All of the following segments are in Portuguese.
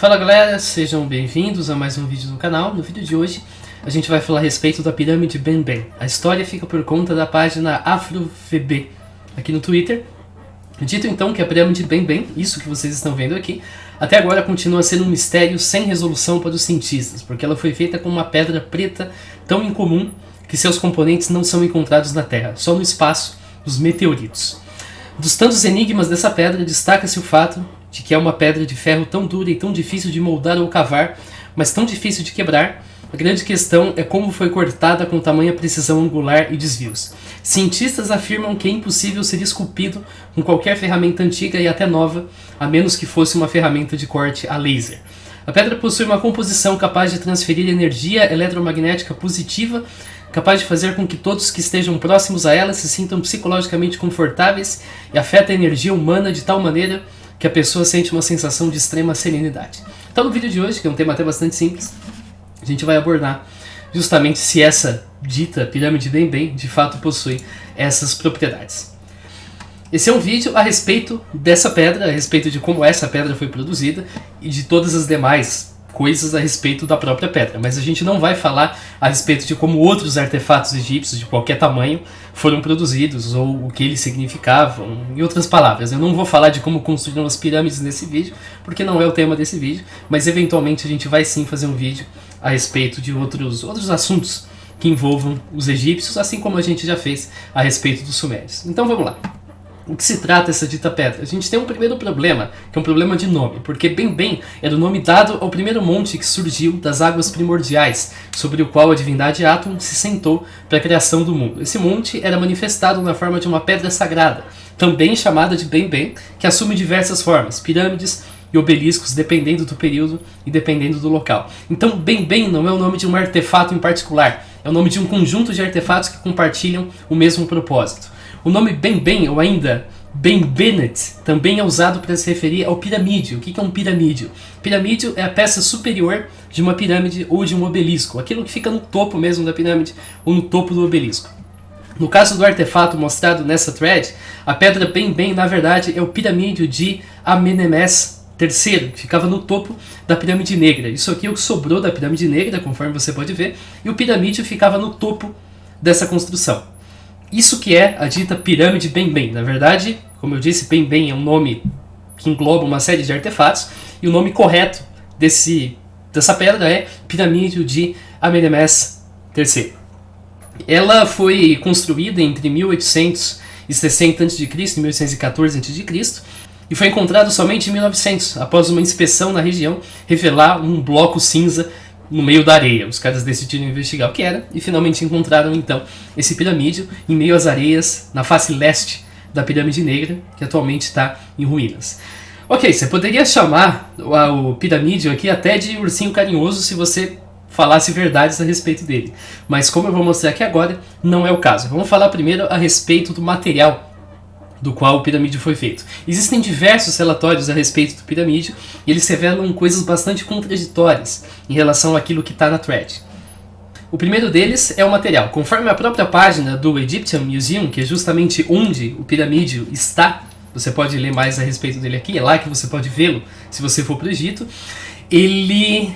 Fala galera, sejam bem-vindos a mais um vídeo do canal. No vídeo de hoje a gente vai falar a respeito da pirâmide Ben Ben. A história fica por conta da página AfroVB aqui no Twitter. Dito então que a pirâmide Ben Ben, isso que vocês estão vendo aqui, até agora continua sendo um mistério sem resolução para os cientistas, porque ela foi feita com uma pedra preta tão incomum que seus componentes não são encontrados na Terra, só no espaço dos meteoritos. Dos tantos enigmas dessa pedra, destaca-se o fato de que é uma pedra de ferro tão dura e tão difícil de moldar ou cavar, mas tão difícil de quebrar. A grande questão é como foi cortada com tamanha precisão angular e desvios. Cientistas afirmam que é impossível ser esculpido com qualquer ferramenta antiga e até nova, a menos que fosse uma ferramenta de corte a laser. A pedra possui uma composição capaz de transferir energia eletromagnética positiva, capaz de fazer com que todos que estejam próximos a ela se sintam psicologicamente confortáveis e afeta a energia humana de tal maneira que a pessoa sente uma sensação de extrema serenidade. Então no vídeo de hoje, que é um tema até bastante simples, a gente vai abordar justamente se essa dita pirâmide Ben Ben de fato possui essas propriedades. Esse é um vídeo a respeito dessa pedra, a respeito de como essa pedra foi produzida e de todas as demais coisas a respeito da própria pedra, mas a gente não vai falar a respeito de como outros artefatos egípcios de qualquer tamanho foram produzidos ou o que eles significavam. Em outras palavras, eu não vou falar de como construíram as pirâmides nesse vídeo, porque não é o tema desse vídeo, mas eventualmente a gente vai sim fazer um vídeo a respeito de outros assuntos que envolvam os egípcios, assim como a gente já fez a respeito dos sumérios. Então vamos lá. O que se trata essa dita pedra? A gente tem um primeiro problema, que é um problema de nome, porque Ben Ben era o nome dado ao primeiro monte que surgiu das águas primordiais, sobre o qual a divindade Atum se sentou para a criação do mundo. Esse monte era manifestado na forma de uma pedra sagrada, também chamada de Ben Ben, que assume diversas formas, pirâmides e obeliscos, dependendo do período e dependendo do local. Então Ben Ben não é o nome de um artefato em particular, é o nome de um conjunto de artefatos que compartilham o mesmo propósito. O nome Ben Ben, ou ainda Ben Benet, também é usado para se referir ao piramídeo. O que é um piramídeo? Piramídeo é a peça superior de uma pirâmide ou de um obelisco, aquilo que fica no topo mesmo da pirâmide ou no topo do obelisco. No caso do artefato mostrado nessa thread, a pedra Ben Ben na verdade é o piramídeo de Amenemés III, que ficava no topo da pirâmide negra. Isso aqui é o que sobrou da pirâmide negra, conforme você pode ver, e o piramídeo ficava no topo dessa construção. Isso que é a dita pirâmide Ben Ben. Na verdade, como eu disse, Ben Ben é um nome que engloba uma série de artefatos, e o nome correto dessa pedra é Pirâmide de Amenemés III. Ela foi construída entre 1860 a.C. e 1814 a.C. e foi encontrada somente em 1900, após uma inspeção na região revelar um bloco cinza no meio da areia. Os caras decidiram investigar o que era e finalmente encontraram então esse piramídeo em meio às areias na face leste da pirâmide negra, que atualmente está em ruínas. Ok, você poderia chamar o piramídeo aqui até de ursinho carinhoso se você falasse verdades a respeito dele, mas como eu vou mostrar aqui agora, não é o caso. Vamos falar primeiro a respeito do material do qual o piramídeo foi feito. Existem diversos relatórios a respeito do piramídeo e eles revelam coisas bastante contraditórias em relação àquilo que está na thread. O primeiro deles é o material. Conforme a própria página do Egyptian Museum, que é justamente onde o piramídeo está, você pode ler mais a respeito dele aqui, é lá que você pode vê-lo se você for para o Egito, ele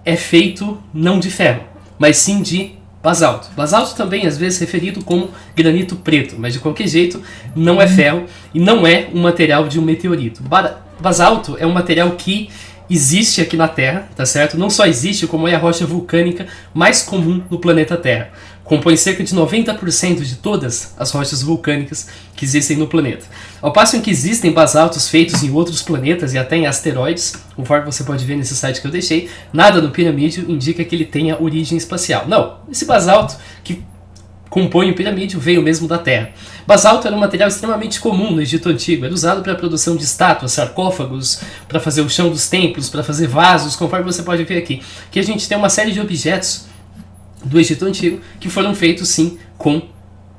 é feito não de ferro, mas sim de basalto. Basalto também às vezes referido como granito preto, mas de qualquer jeito não é ferro e não é um material de um meteorito. Basalto é um material que existe aqui na Terra, tá certo? Não só existe, como é a rocha vulcânica mais comum no planeta Terra. Compõe cerca de 90% de todas as rochas vulcânicas que existem no planeta. Ao passo em que existem basaltos feitos em outros planetas e até em asteroides, conforme você pode ver nesse site que eu deixei, nada no piramídeo indica que ele tenha origem espacial. Não, esse basalto que compõe o piramídeo veio mesmo da Terra. Basalto era um material extremamente comum no Egito Antigo, era usado para a produção de estátuas, sarcófagos, para fazer o chão dos templos, para fazer vasos, conforme você pode ver aqui. Que a gente tem uma série de objetos do Egito Antigo que foram feitos sim com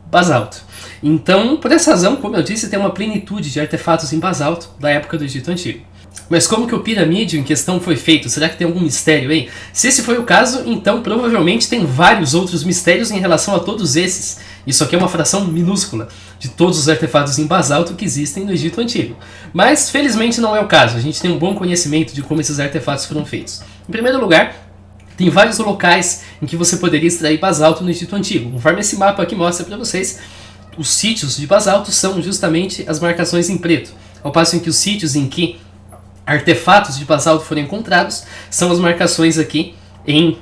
basalto. Então, por essa razão, como eu disse, tem uma plenitude de artefatos em basalto da época do Egito Antigo. Mas como que o piramídeo em questão foi feito? Será que tem algum mistério aí? Se esse foi o caso, então provavelmente tem vários outros mistérios em relação a todos esses Isso aqui é uma fração minúscula de todos os artefatos em basalto que existem no Egito Antigo. Mas, felizmente, não é o caso. A gente tem um bom conhecimento de como esses artefatos foram feitos. Em primeiro lugar, tem vários locais em que você poderia extrair basalto no Egito Antigo. Conforme esse mapa aqui mostra para vocês, os sítios de basalto são justamente as marcações em preto, ao passo em que os sítios em que artefatos de basalto foram encontrados são as marcações aqui em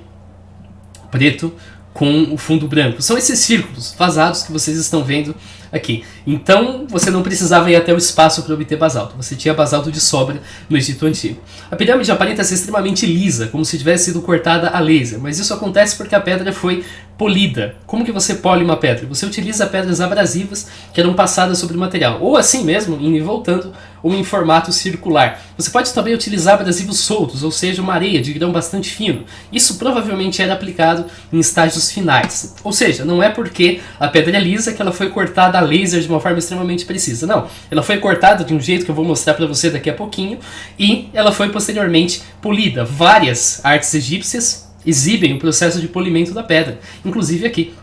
preto com o fundo branco. São esses círculos vazados que vocês estão vendo aqui. Então você não precisava ir até o espaço para obter basalto. Você tinha basalto de sobra no Egito Antigo. A pirâmide aparenta ser extremamente lisa, como se tivesse sido cortada a laser. Mas isso acontece porque a pedra foi polida. Como que você pole uma pedra? Você utiliza pedras abrasivas que eram passadas sobre o material. Ou assim mesmo, indo e voltando, ou em formato circular. Você pode também utilizar abrasivos soltos, ou seja, uma areia de grão bastante fino. Isso provavelmente era aplicado em estágios finais. Ou seja, não é porque a pedra é lisa que ela foi cortada a laser de uma forma extremamente precisa. Não, ela foi cortada de um jeito que eu vou mostrar para você daqui a pouquinho e ela foi posteriormente polida. Várias artes egípcias exibem o processo de polimento da pedra, inclusive aqui.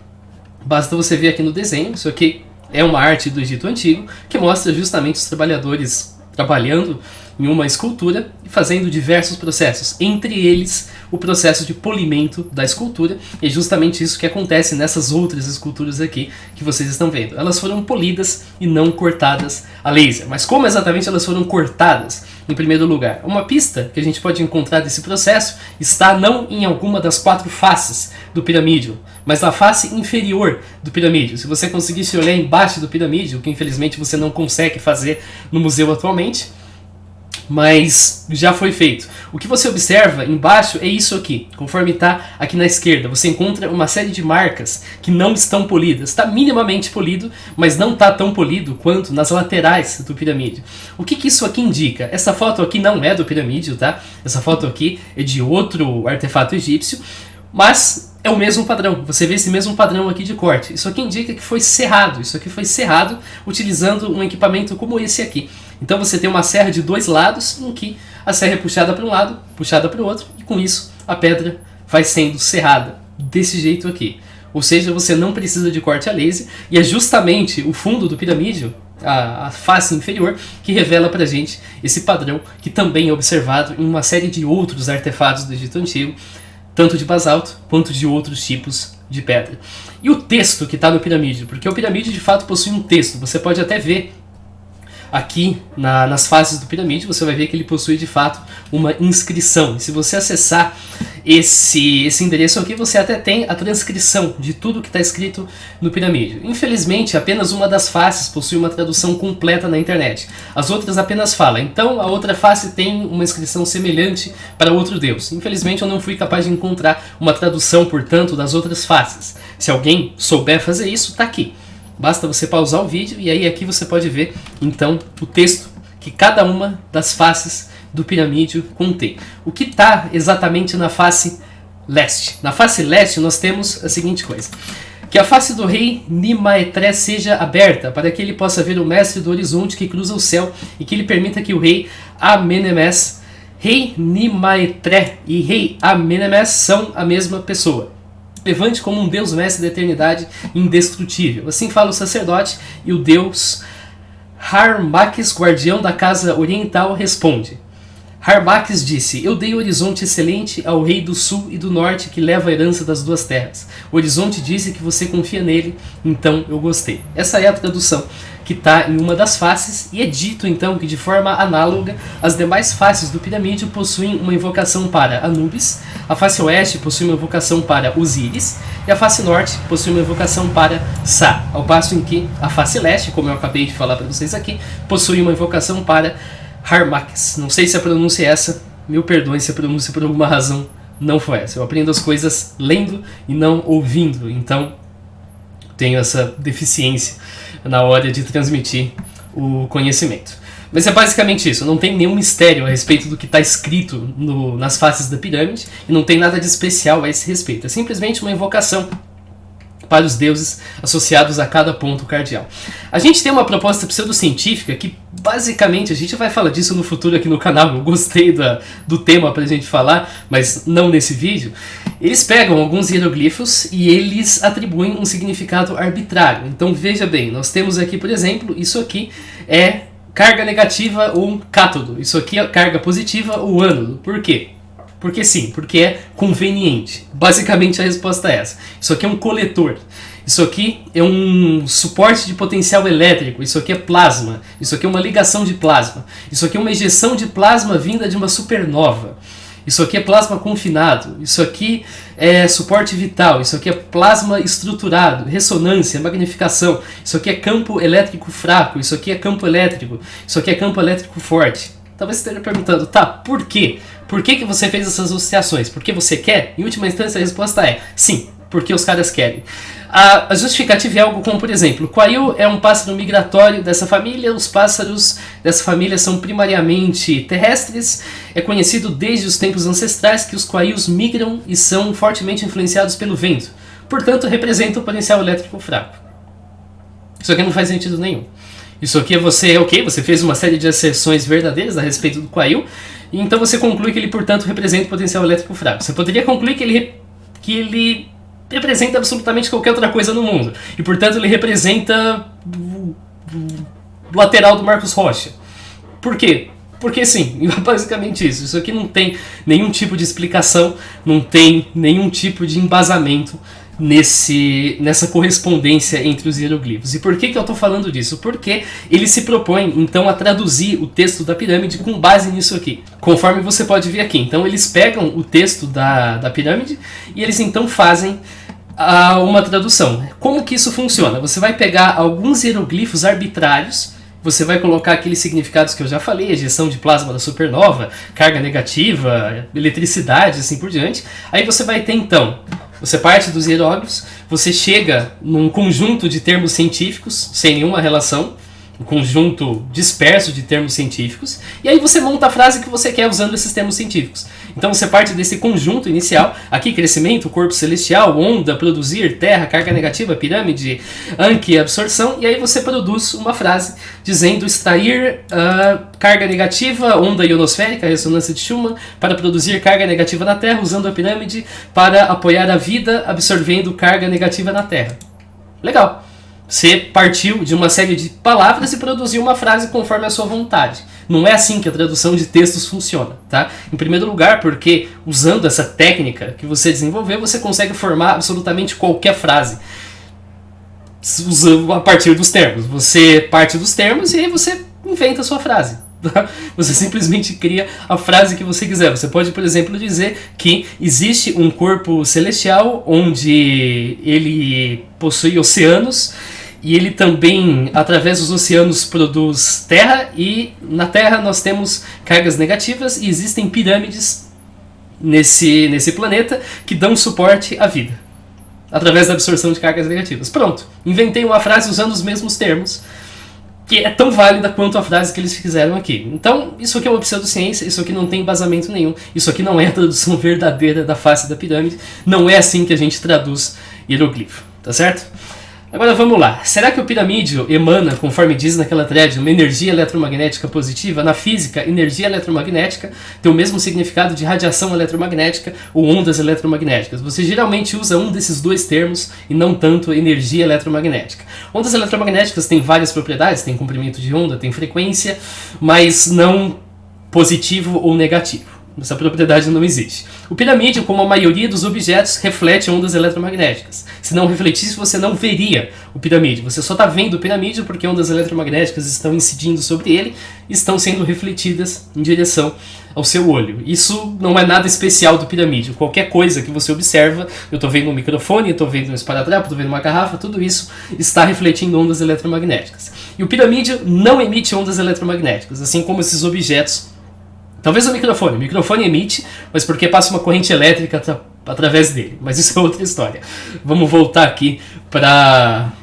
Basta você ver aqui no desenho, isso aqui é uma arte do Egito Antigo que mostra justamente os trabalhadores trabalhando em uma escultura e fazendo diversos processos, entre eles o processo de polimento da escultura, e é justamente isso que acontece nessas outras esculturas aqui que vocês estão vendo. Elas foram polidas e não cortadas a laser. Mas como exatamente elas foram cortadas? Em primeiro lugar, uma pista que a gente pode encontrar desse processo está não em alguma das 4 faces do piramídeo, mas na face inferior do piramídeo. Se você conseguisse olhar embaixo do piramídeo, que infelizmente você não consegue fazer no museu atualmente, mas já foi feito. O que você observa embaixo é isso aqui, conforme está aqui na esquerda. Você encontra uma série de marcas que não estão polidas. Está minimamente polido, mas não está tão polido quanto nas laterais do piramídeo. O que isso aqui indica? Essa foto aqui não é do piramídeo, tá? Essa foto aqui é de outro artefato egípcio, mas é o mesmo padrão. Você vê esse mesmo padrão aqui de corte. Isso aqui indica que foi serrado. Isso aqui foi serrado utilizando um equipamento como esse aqui. Então você tem uma serra de 2 lados, em que a serra é puxada para um lado, puxada para o outro, e com isso a pedra vai sendo serrada desse jeito aqui. Ou seja, você não precisa de corte a laser, e é justamente o fundo do piramídeo, a face inferior, que revela pra gente esse padrão que também é observado em uma série de outros artefatos do Egito Antigo, tanto de basalto quanto de outros tipos de pedra. E o texto que está no piramídeo, porque o piramídeo de fato possui um texto, você pode até ver aqui nas faces do piramídeo, você vai ver que ele possui de fato uma inscrição. E se você acessar esse endereço aqui, você até tem a transcrição de tudo que está escrito no piramídeo. Infelizmente, apenas uma das faces possui uma tradução completa na internet. As outras apenas falam. Então, a outra face tem uma inscrição semelhante para outro deus. Infelizmente, eu não fui capaz de encontrar uma tradução, portanto, das outras faces. Se alguém souber fazer isso, está aqui. Basta você pausar o vídeo e aí aqui você pode ver, então, o texto que cada uma das faces do piramídeo contém. O que está exatamente na face leste? Na face leste nós temos a seguinte coisa: que a face do rei Nimaetré seja aberta, para que ele possa ver o mestre do horizonte que cruza o céu, e que ele permita que o rei Amenemés, rei Nimaetré e rei Amenemés são a mesma pessoa. Levante como um Deus mestre da eternidade indestrutível. Assim fala o sacerdote, e o Deus Harmaques, guardião da casa oriental, responde. Harmaques disse: eu dei o horizonte excelente ao rei do sul e do norte que leva a herança das 2 terras. O horizonte disse que você confia nele, então eu gostei. Essa é a tradução que está em uma das faces, e é dito então que de forma análoga as demais faces do piramídeo possuem uma invocação para Anubis, a face oeste possui uma invocação para Osíris, e a face norte possui uma invocação para Sa, ao passo em que a face leste, como eu acabei de falar para vocês aqui, possui uma invocação para Harmaques. Não sei se a pronúncia é essa, me perdoem se a pronúncia por alguma razão não foi essa. Eu aprendo as coisas lendo e não ouvindo, então tenho essa deficiência na hora de transmitir o conhecimento. Mas é basicamente isso, não tem nenhum mistério a respeito do que está escrito nas faces da pirâmide, e não tem nada de especial a esse respeito. É simplesmente uma invocação para os deuses associados a cada ponto cardeal. A gente tem uma proposta pseudocientífica que, basicamente, a gente vai falar disso no futuro aqui no canal. Eu gostei do tema para a gente falar, mas não nesse vídeo. Eles pegam alguns hieroglifos e eles atribuem um significado arbitrário. Então veja bem, nós temos aqui, por exemplo, isso aqui é carga negativa ou cátodo. Isso aqui é carga positiva ou ânodo. Por quê? Porque sim, porque é conveniente. Basicamente a resposta é essa. Isso aqui é um coletor. Isso aqui é um suporte de potencial elétrico. Isso aqui é plasma. Isso aqui é uma ligação de plasma. Isso aqui é uma ejeção de plasma vinda de uma supernova. Isso aqui é plasma confinado, isso aqui é suporte vital, isso aqui é plasma estruturado, ressonância, magnificação, isso aqui é campo elétrico fraco, isso aqui é campo elétrico, isso aqui é campo elétrico forte. Talvez você esteja perguntando, tá, por quê? Por que você fez essas associações? Porque você quer? Em última instância a resposta é sim, porque os caras querem. A justificativa é algo como, por exemplo, o quail é um pássaro migratório dessa família, os pássaros dessa família são primariamente terrestres, é conhecido desde os tempos ancestrais que os quails migram e são fortemente influenciados pelo vento, portanto representam o potencial elétrico fraco. Isso aqui não faz sentido nenhum. Isso aqui é você, ok, você fez uma série de asserções verdadeiras a respeito do quail, e então você conclui que ele, portanto, representa o potencial elétrico fraco. Você poderia concluir que ele representa absolutamente qualquer outra coisa no mundo. E, portanto, ele representa o lateral do Marcos Rocha. Por quê? Porque sim, basicamente isso. Isso aqui não tem nenhum tipo de explicação, não tem nenhum tipo de embasamento nessa correspondência entre os hieroglifos. E por que eu estou falando disso? Porque ele se propõe, então, a traduzir o texto da pirâmide com base nisso aqui, conforme você pode ver aqui. Então, eles pegam o texto da pirâmide e eles, então, fazem uma tradução. Como que isso funciona? Você vai pegar alguns hieroglifos arbitrários, você vai colocar aqueles significados que eu já falei, ejeção de plasma da supernova, carga negativa, eletricidade, assim por diante. Aí você vai ter, então, você parte dos hieróglifos, você chega num conjunto de termos científicos, sem nenhuma relação, um conjunto disperso de termos científicos, e aí você monta a frase que você quer usando esses termos científicos. Então você parte desse conjunto inicial, aqui crescimento, corpo celestial, onda, produzir, terra, carga negativa, pirâmide, Anki, absorção, e aí você produz uma frase dizendo extrair carga negativa, onda ionosférica, ressonância de Schumann, para produzir carga negativa na Terra, usando a pirâmide para apoiar a vida, absorvendo carga negativa na Terra. Legal. Você partiu de uma série de palavras e produziu uma frase conforme a sua vontade. Não é assim que a tradução de textos funciona, tá? Em primeiro lugar, porque usando essa técnica que você desenvolveu, você consegue formar absolutamente qualquer frase a partir dos termos. Você parte dos termos e aí você inventa a sua frase. Você simplesmente cria a frase que você quiser. Você pode, por exemplo, dizer que existe um corpo celestial onde ele possui oceanos e ele também, através dos oceanos, produz terra, e na Terra nós temos cargas negativas e existem pirâmides nesse planeta que dão suporte à vida através da absorção de cargas negativas. Pronto, inventei uma frase usando os mesmos termos, que é tão válida quanto a frase que eles fizeram aqui. Então, isso aqui é uma pseudociência, isso aqui não tem embasamento nenhum, isso aqui não é a tradução verdadeira da face da pirâmide, não é assim que a gente traduz hieroglifo, tá certo? Agora vamos lá, será que o piramídeo emana, conforme diz naquela thread, uma energia eletromagnética positiva? Na física, energia eletromagnética tem o mesmo significado de radiação eletromagnética ou ondas eletromagnéticas. Você geralmente usa um desses dois termos e não tanto energia eletromagnética. Ondas eletromagnéticas têm várias propriedades, tem comprimento de onda, tem frequência, mas não positivo ou negativo. Essa propriedade não existe. O piramídeo, como a maioria dos objetos, reflete ondas eletromagnéticas. Se não refletisse, você não veria o piramídeo. Você só está vendo o piramídeo porque ondas eletromagnéticas estão incidindo sobre ele e estão sendo refletidas em direção ao seu olho. Isso não é nada especial do piramídeo. Qualquer coisa que você observa, eu estou vendo um microfone, eu estou vendo um esparadrapo, estou vendo uma garrafa, tudo isso está refletindo ondas eletromagnéticas. E o piramídeo não emite ondas eletromagnéticas, assim como esses objetos. Talvez o microfone emite, mas porque passa uma corrente elétrica através dele. Mas isso é outra história. Vamos voltar aqui para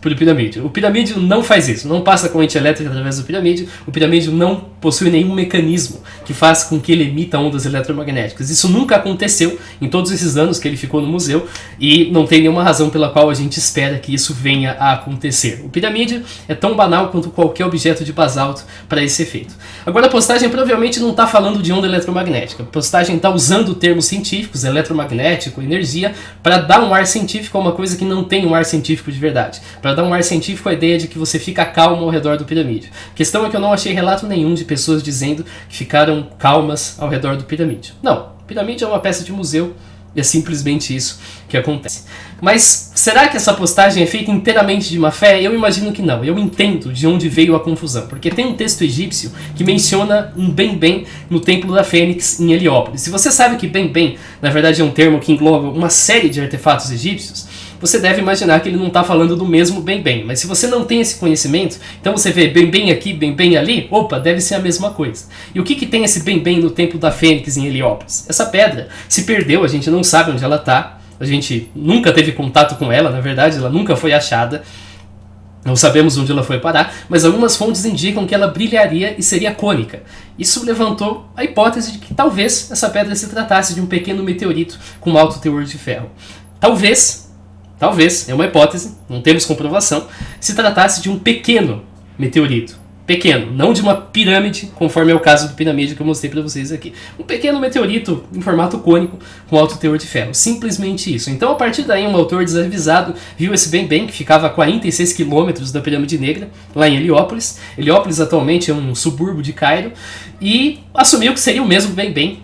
o piramídeo. O piramídeo não faz isso, não passa corrente elétrica através do piramídeo. O piramídeo não possui nenhum mecanismo que faz com que ele emita ondas eletromagnéticas. Isso nunca aconteceu em todos esses anos que ele ficou no museu e não tem nenhuma razão pela qual a gente espera que isso venha a acontecer. O piramídeo é tão banal quanto qualquer objeto de basalto para esse efeito. Agora a postagem provavelmente não está falando de onda eletromagnética. A postagem está usando termos científicos, eletromagnético, energia, para dar um ar científico a uma coisa que não tem um ar científico de verdade. Para dar um ar científico à ideia de que você fica calmo ao redor do piramídeo. A questão é que eu não achei relato nenhum de pessoas dizendo que ficaram calmas ao redor do piramídeo. Não, o piramídeo é uma peça de museu e é simplesmente isso que acontece. Mas será que essa postagem é feita inteiramente de má fé? Eu imagino que não. Eu entendo de onde veio a confusão, porque tem um texto egípcio que menciona um bem-bem no Templo da Fênix em Heliópolis. Se você sabe que bem-bem, na verdade, é um termo que engloba uma série de artefatos egípcios, você deve imaginar que ele não está falando do mesmo bem-bem. Mas se você não tem esse conhecimento, então você vê bem-bem aqui, bem-bem ali, opa, deve ser a mesma coisa. E o que tem esse bem-bem no Templo da Fênix em Heliópolis? Essa pedra se perdeu, a gente não sabe onde ela está, a gente nunca teve contato com ela, na verdade, ela nunca foi achada. Não sabemos onde ela foi parar, mas algumas fontes indicam que ela brilharia e seria cônica. Isso levantou a hipótese de que talvez essa pedra se tratasse de um pequeno meteorito com alto teor de ferro. Talvez, é uma hipótese, não temos comprovação, se tratasse de um pequeno meteorito. Pequeno, não de uma pirâmide, conforme é o caso do piramídeo que eu mostrei para vocês aqui. Um pequeno meteorito em formato cônico com alto teor de ferro. Simplesmente isso. Então, a partir daí, um autor desavisado viu esse bem-bem, que ficava a 46 quilômetros da Pirâmide Negra, lá em Heliópolis. Heliópolis atualmente é um subúrbio de Cairo, e assumiu que seria o mesmo bem-bem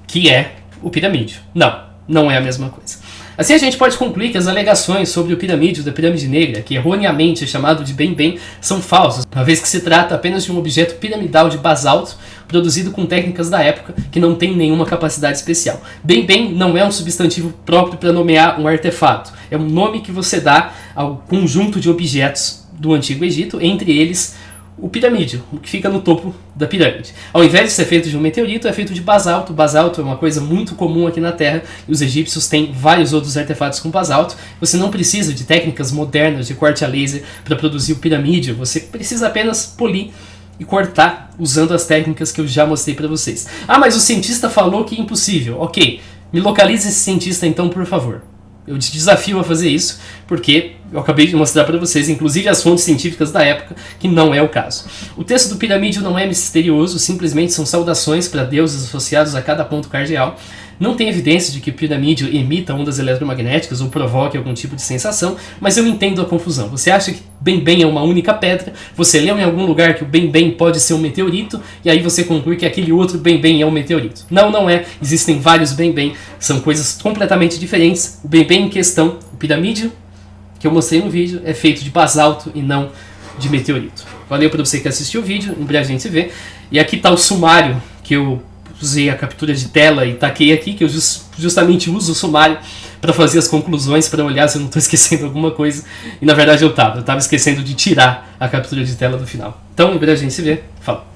que é o piramídeo. Não é a mesma coisa. Assim a gente pode concluir que as alegações sobre o piramídeo da Pirâmide Negra, que erroneamente é chamado de bem-bem, são falsas, uma vez que se trata apenas de um objeto piramidal de basalto, produzido com técnicas da época que não tem nenhuma capacidade especial. Bem-bem não é um substantivo próprio para nomear um artefato, é um nome que você dá ao conjunto de objetos do Antigo Egito, entre eles o piramídeo, o que fica no topo da pirâmide. Ao invés de ser feito de um meteorito, é feito de basalto. Basalto é uma coisa muito comum aqui na Terra, e os egípcios têm vários outros artefatos com basalto. Você não precisa de técnicas modernas de corte a laser para produzir o piramídeo, você precisa apenas polir e cortar usando as técnicas que eu já mostrei para vocês. Ah, mas o cientista falou que é impossível. Ok, me localize esse cientista então, por favor. Eu te desafio a fazer isso, porque eu acabei de mostrar para vocês, inclusive as fontes científicas da época, que não é o caso. O texto do piramídeo não é misterioso, simplesmente são saudações para deuses associados a cada ponto cardeal. Não tem evidência de que o piramídeo emita ondas eletromagnéticas ou provoque algum tipo de sensação, mas eu entendo a confusão. Você acha que bem-bem é uma única pedra, você leu em algum lugar que o bem-bem pode ser um meteorito, e aí você conclui que aquele outro bem-bem é um meteorito. Não é. Existem vários bem-bem, são coisas completamente diferentes. O bem-bem em questão, o piramídeo, que eu mostrei no vídeo, é feito de basalto e não de meteorito. Valeu para você que assistiu o vídeo, em breve a gente se vê. E aqui está o sumário que eu usei a captura de tela e taquei aqui, que eu justamente uso o sumário para fazer as conclusões, para olhar se eu não estou esquecendo alguma coisa. E na verdade eu estava esquecendo de tirar a captura de tela do final. Então, em breve a gente se vê. Falou!